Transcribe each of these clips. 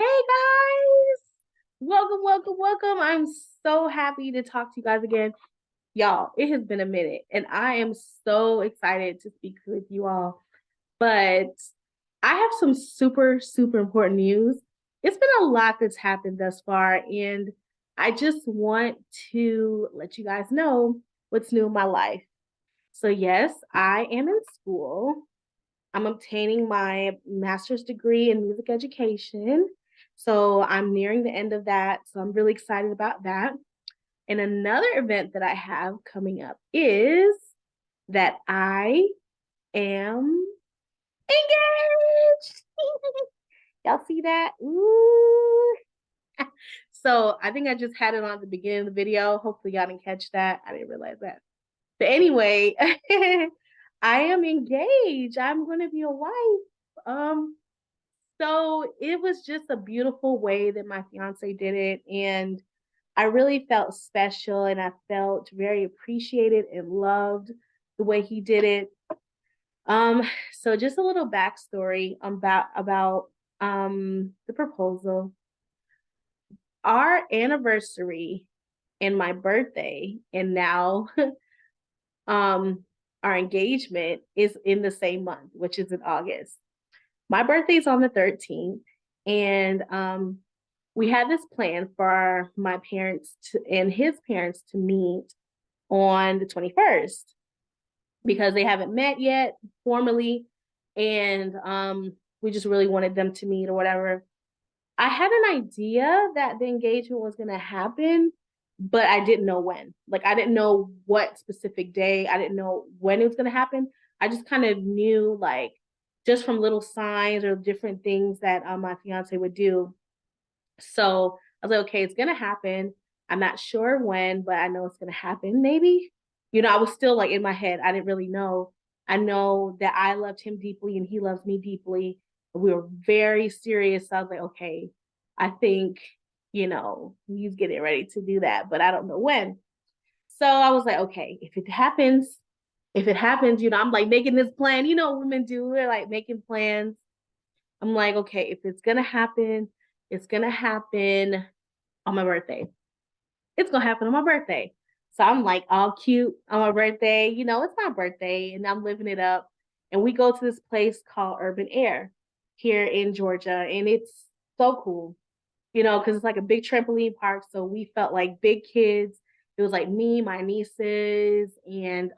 Hey guys, welcome. I'm so happy to talk to you guys again. Y'all, it has been a minute and I am so excited to speak with you all. But I have some super important news. It's been a lot that's happened thus far, and I just want to let you guys know what's new in my life. So, yes, I am in school. I'm obtaining my master's degree in music education. So I'm nearing the end of that. So I'm really excited about that. And another event that I have coming up is that I am engaged. Y'all see that? Ooh. So I think I just had it on at the beginning of the video. Hopefully y'all didn't catch that. I didn't realize that. But anyway, I am engaged. I'm going to be a wife. Um, So it was just a beautiful way that my fiance did it. And I really felt special and I felt very appreciated and loved the way he did it. So just a little backstory about the proposal. Our anniversary and my birthday, and now um our engagement is in the same month, which is in August. My birthday is on the 13th, and we had this plan for my parents and his parents to meet on the 21st because they haven't met yet formally, and we just really wanted them to meet or whatever. I had an idea that the engagement was going to happen, but I didn't know when. Like, I didn't know what specific day, I didn't know when it was going to happen. I just kind of knew, like, just from little signs or different things that my fiance would do. So I was like, okay, it's going to happen. I'm not sure when, but I know it's going to happen, maybe. I was still like in my head. I didn't really know. I know that I loved him deeply and he loves me deeply. We were very serious. So I was like, okay, I think, he's getting ready to do that, but I don't know when. So I was like, okay, if it happens, I'm like making this plan. You know, women do, we're like making plans. I'm like, okay, if it's gonna happen, it's gonna happen on my birthday. It's gonna happen on my birthday. So I'm like all cute on my birthday. It's my birthday and I'm living it up. And we go to this place called Urban Air here in Georgia. And it's so cool, because it's like a big trampoline park. So we felt like big kids. It was like me, my nieces, and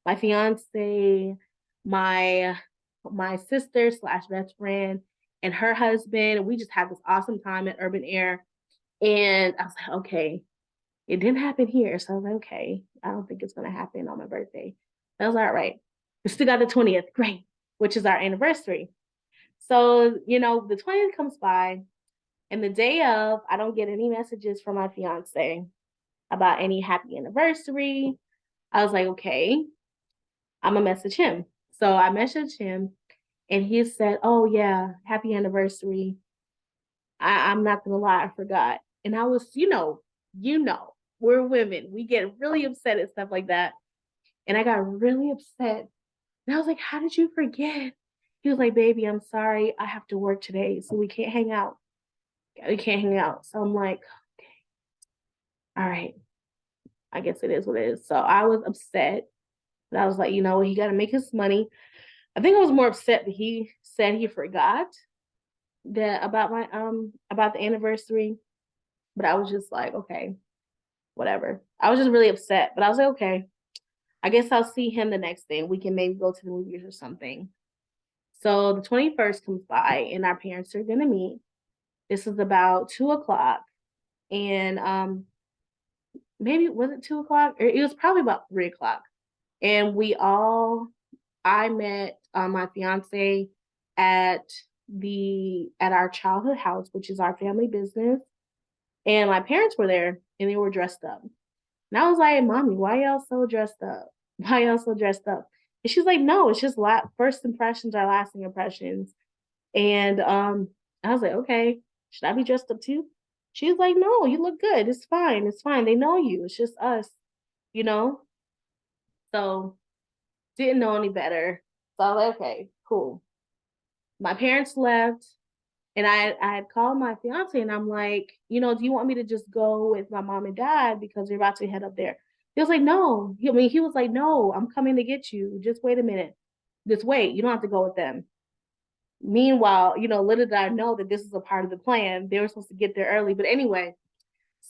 my fiance, my my sister slash best friend, and her husband. We just had this awesome time at Urban Air. And I was like, okay, it didn't happen here. So I was like, okay, I don't think it's gonna happen on my birthday. That was all right. We still got the 20th, great, which is our anniversary. So, the 20th comes by, and the day of, I don't get any messages from my fiance about any happy anniversary. I was like, okay, I'm gonna message him. So I messaged him and he said, oh yeah, happy anniversary. I'm not gonna lie, I forgot. And I was, we're women. We get really upset at stuff like that. And I got really upset. And I was like, how did you forget? He was like, baby, I'm sorry. I have to work today, so we can't hang out. We can't hang out. So I'm like, okay, all right. I guess it is what it is. So I was upset. But I was like, he got to make his money. I think I was more upset that he said he forgot that about the anniversary. But I was just like, okay, whatever. I was just really upset. But I was like, okay, I guess I'll see him the next day. We can maybe go to the movies or something. So the 21st comes by and our parents are gonna meet. This is about 2 o'clock. And maybe was it 2 o'clock? Or it was probably about 3 o'clock. And I met my fiance at at our childhood house, which is our family business. And my parents were there and they were dressed up. And I was like, Mommy, why y'all so dressed up? Why y'all so dressed up? And she's like, no, it's just first impressions are lasting impressions. And I was like, okay, should I be dressed up too? She was like, no, you look good. It's fine. It's fine. They know you. It's just us, you know? So didn't know any better. So I was like, okay, cool. My parents left. And I had called my fiance and I'm like, do you want me to just go with my mom and dad because we're about to head up there? He was like, no. He was like, no, I'm coming to get you. Just wait a minute. Just wait. You don't have to go with them. Meanwhile, little did I know that this is a part of the plan. They were supposed to get there early. But anyway,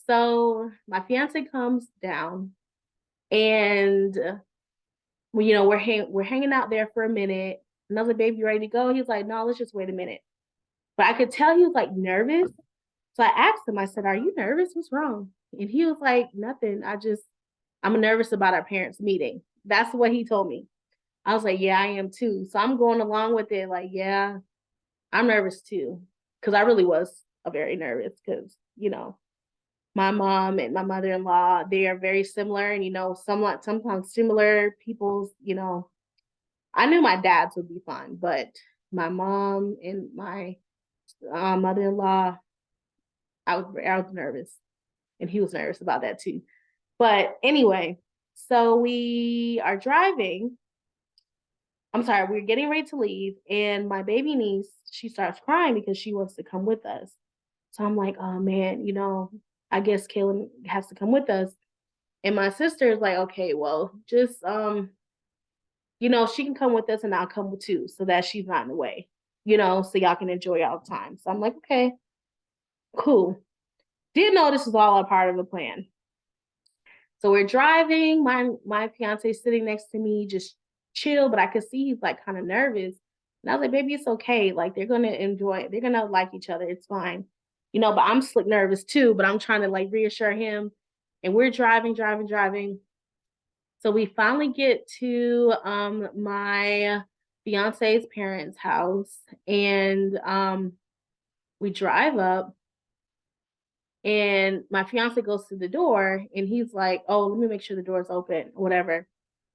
so my fiance comes down and we're hanging out there for a minute. And I was like, baby, you ready to go? He's like, no, let's just wait a minute. But I could tell he was like nervous. So I asked him, I said, are you nervous? What's wrong? And he was like, nothing. I'm nervous about our parents meeting. That's what he told me. I was like, yeah, I am too. So I'm going along with it. Like, yeah, I'm nervous too. Cause I really was very nervous because, my mom and my mother-in-law, they are very similar and, sometimes similar people's, I knew my dad's would be fun, but my mom and my mother-in-law, I was nervous and he was nervous about that too. But anyway, so we are driving. I'm sorry, we're getting ready to leave, and my baby niece, she starts crying because she wants to come with us. So I'm like, oh man, I guess Kaylin has to come with us. And my sister is like, okay, well, just she can come with us and I'll come with too, so that she's not in the way, so y'all can enjoy y'all time. So I'm like, okay, cool. Didn't know this was all a part of the plan. So we're driving. My fiance is sitting next to me, just chill, but I could see he's like kind of nervous. And I was like, baby, it's okay. Like they're gonna enjoy it. They're gonna like each other. It's fine. But I'm slick nervous too, but I'm trying to like reassure him. And we're driving, driving, driving. So we finally get to my fiance's parents' house and we drive up and my fiance goes to the door and he's like, oh, let me make sure the door's open, whatever.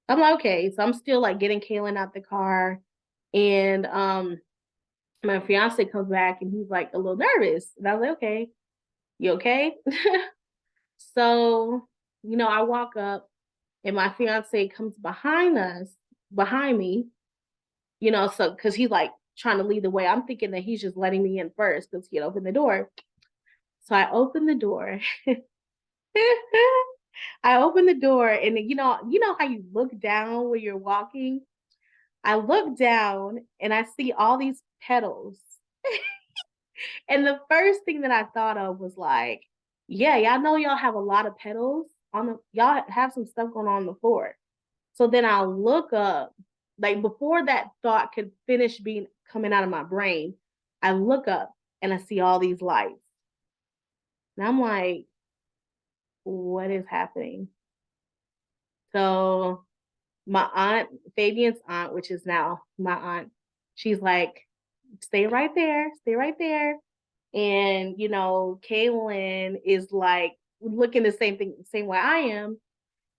I'm like, okay. So I'm still like getting Kaylin out the car. And my fiance comes back and he's like a little nervous. And I was like, okay, you okay? So, I walk up and my fiance comes behind me, so because he's like trying to lead the way. I'm thinking that he's just letting me in first because he had opened the door. So I open the door. I open the door and you know how you look down when you're walking? I look down and I see all these petals. And the first thing that I thought of was like, yeah, y'all know y'all have a lot of petals y'all have some stuff going on the floor. So then I look up, like before that thought could finish being coming out of my brain, I look up and I see all these lights. And I'm like, what is happening? So my aunt, Fabian's aunt, which is now my aunt, she's like, stay right there. And Kaylin is like looking the same way I am.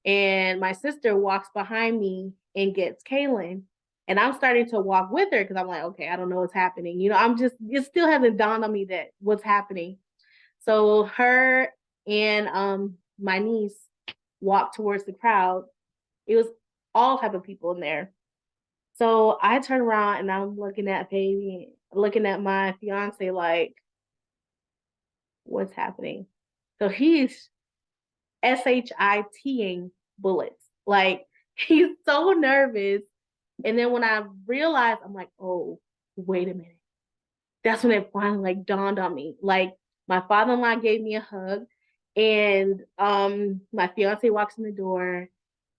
And my sister walks behind me and gets Kaylin. And I'm starting to walk with her because I'm like, okay, I don't know what's happening. It still hasn't dawned on me that what's happening. So her and my niece walked towards the crowd. It was all type of people in there. So I turn around and I'm looking at baby, looking at my fiance like, what's happening? So he's SHITing bullets. Like he's so nervous. And then when I realized, I'm like, oh, wait a minute. That's when it finally like dawned on me. Like my father-in-law gave me a hug and my fiance walks in the door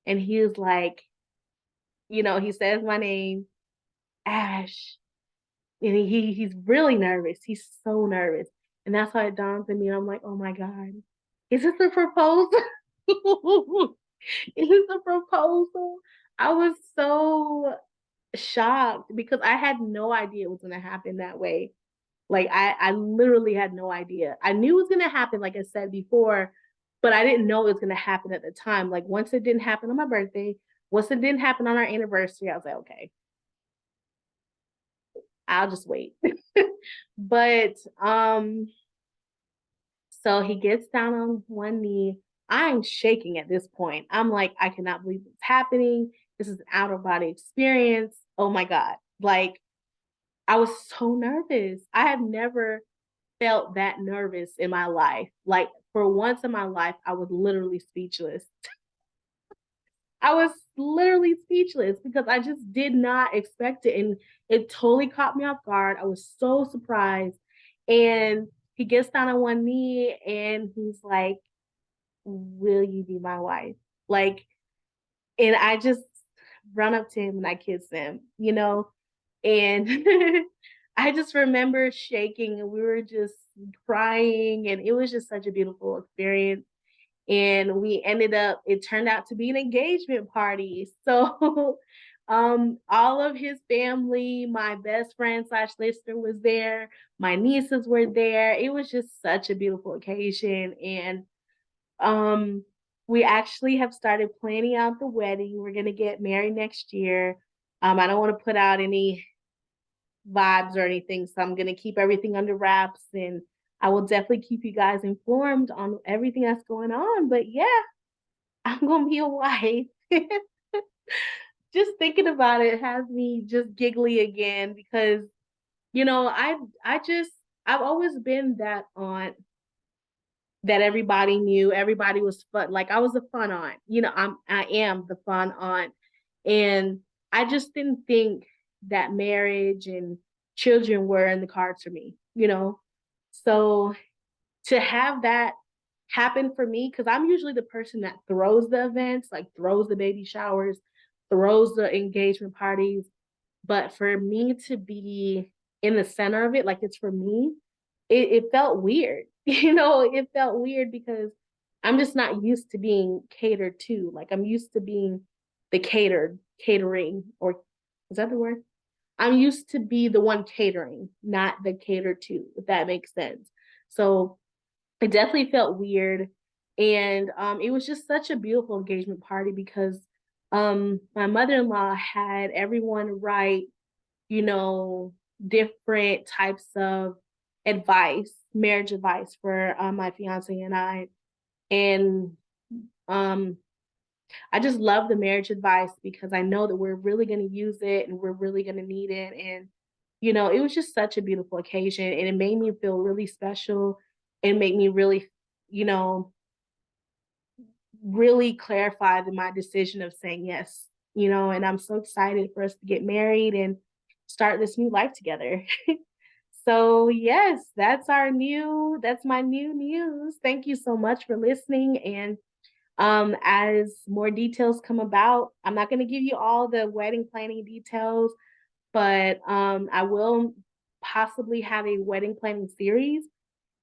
and he was like, he says my name, Ash. And he's really nervous. He's so nervous. And that's why it dawns on me. I'm like, oh my God, is this a proposal? Is this a proposal? I was so shocked because I had no idea it was going to happen that way. Like I literally had no idea. I knew it was going to happen, like I said before, but I didn't know it was going to happen at the time. Like once it didn't happen on my birthday, once it didn't happen on our anniversary, I was like, okay, I'll just wait. But so he gets down on one knee. I'm shaking at this point. I'm like, I cannot believe it's happening. This is an out of body experience. Oh my God. Like I was so nervous. I have never felt that nervous in my life. Like, for once in my life, I was literally speechless. I was literally speechless because I just did not expect it, and it totally caught me off guard. I was so surprised, and he gets down on one knee, and he's like, "Will you be my wife?" Like, and I just run up to him and I kiss him, and I just remember shaking, and we were just crying, and it was just such a beautiful experience. And it turned out to be an engagement party. So all of his family, my best friend slash sister was there, my nieces were there. It was just such a beautiful occasion. And um we actually have started planning out the wedding. We're gonna get married next year. I don't want to put out any vibes or anything, so I'm gonna keep everything under wraps, and I will definitely keep you guys informed on everything that's going on. But yeah, I'm gonna be a wife. Just thinking about it has me just giggly again because you know I I just I've always been that aunt that everybody knew, everybody was fun. Like, I was a fun aunt. I am the fun aunt. And I just didn't think that marriage and children were in the cards for me. So to have that happen for me, because I'm usually the person that throws the events, like throws the baby showers, throws the engagement parties. But for me to be in the center of it, like it's for me, it felt weird. It felt weird because I'm just not used to being catered to. Like, I'm used to being the catering, or is that the word? I'm used to be the one catering, not the catered to, if that makes sense. So it definitely felt weird. And it was just such a beautiful engagement party because my mother-in-law had everyone write, you know, different types of marriage advice for my fiance and I. And um, I just love the marriage advice because I know that we're really going to use it and we're really going to need it. And, it was just such a beautiful occasion, and it made me feel really special and make me really, you know, really clarified my decision of saying yes. And I'm so excited for us to get married and start this new life together. So yes, that's my new news. Thank you so much for listening. And as more details come about, I'm not going to give you all the wedding planning details, but I will possibly have a wedding planning series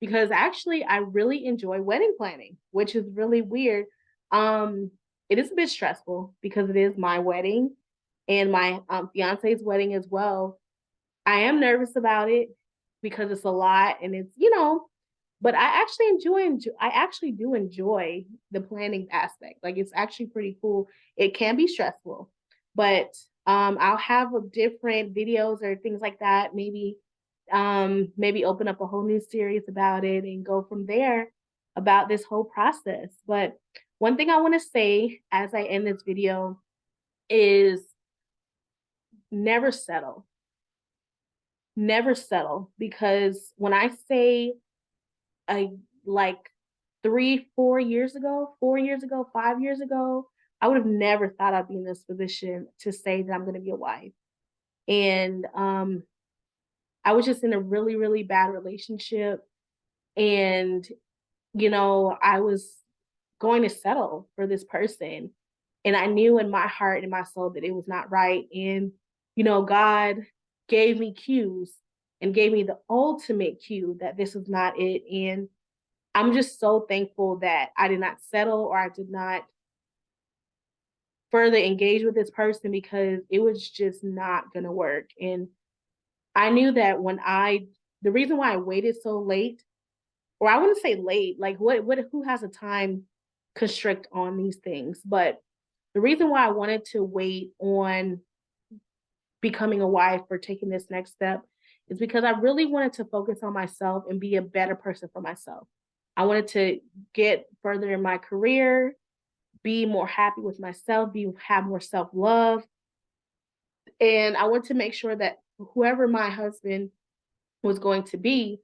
because actually I really enjoy wedding planning, which is really weird. Um, it is a bit stressful because it is my wedding and my fiance's wedding as well. I am nervous about it because it's a lot and but I actually do enjoy the planning aspect. Like, it's actually pretty cool. It can be stressful, but I'll have a different videos or things like that. Maybe open up a whole new series about it and go from there about this whole process. But one thing I want to say as I end this video is never settle. Never settle, because when I say I like 3, 4 years ago, 4 years ago, 5 years ago, I would have never thought I'd be in this position to say that I'm going to be a wife. And I was just in a really, really bad relationship. And, I was going to settle for this person. And I knew in my heart and my soul that it was not right. And, God gave me cues and gave me the ultimate cue that this was not it. And I'm just so thankful that I did not settle, or I did not further engage with this person, because it was just not going to work. And I knew that the reason why I waited so late, or I wouldn't say late, like who has a time constrict on these things? But the reason why I wanted to wait on becoming a wife or taking this next step is because I really wanted to focus on myself and be a better person for myself. I wanted to get further in my career, be more happy with myself, have more self-love. And I want to make sure that whoever my husband was going to be,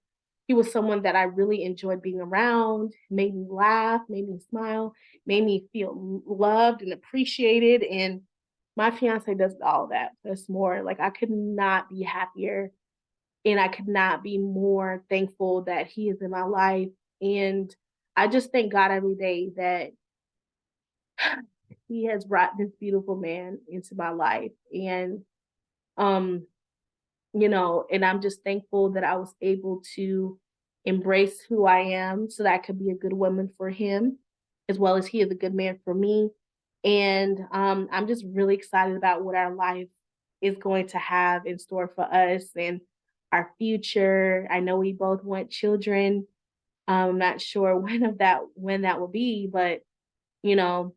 he was someone that I really enjoyed being around, made me laugh, made me smile, made me feel loved and appreciated. And my fiance does all that plus more. Like I could not be happier and I could not be more thankful that he is in my life. And I just thank God every day that he has brought this beautiful man into my life. And um and I'm just thankful that I was able to embrace who I am so that I could be a good woman for him, as well as he is a good man for me. And I'm just really excited about what our life is going to have in store for us and our future. I know we both want children. I'm not sure when that will be, but you know,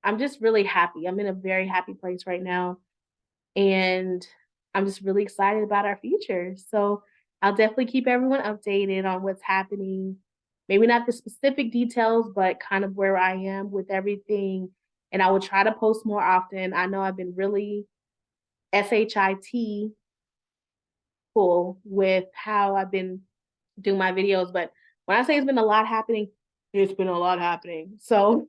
I'm just really happy. I'm in a very happy place right now and I'm just really excited about our future. So I'll definitely keep everyone updated on what's happening. Maybe not the specific details, but kind of where I am with everything. And I will try to post more often. I know I've been really SHIT full with how I've been do my videos. But when I say it's been a lot happening, it's been a lot happening. So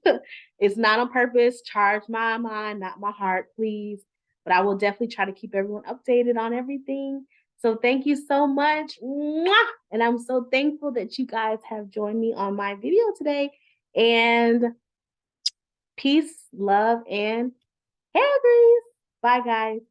it's not on purpose. Charge my mind, not my heart, please. But I will definitely try to keep everyone updated on everything. So thank you so much. Mwah! And I'm so thankful that you guys have joined me on my video today. And peace, love, and hair grease. Bye, guys.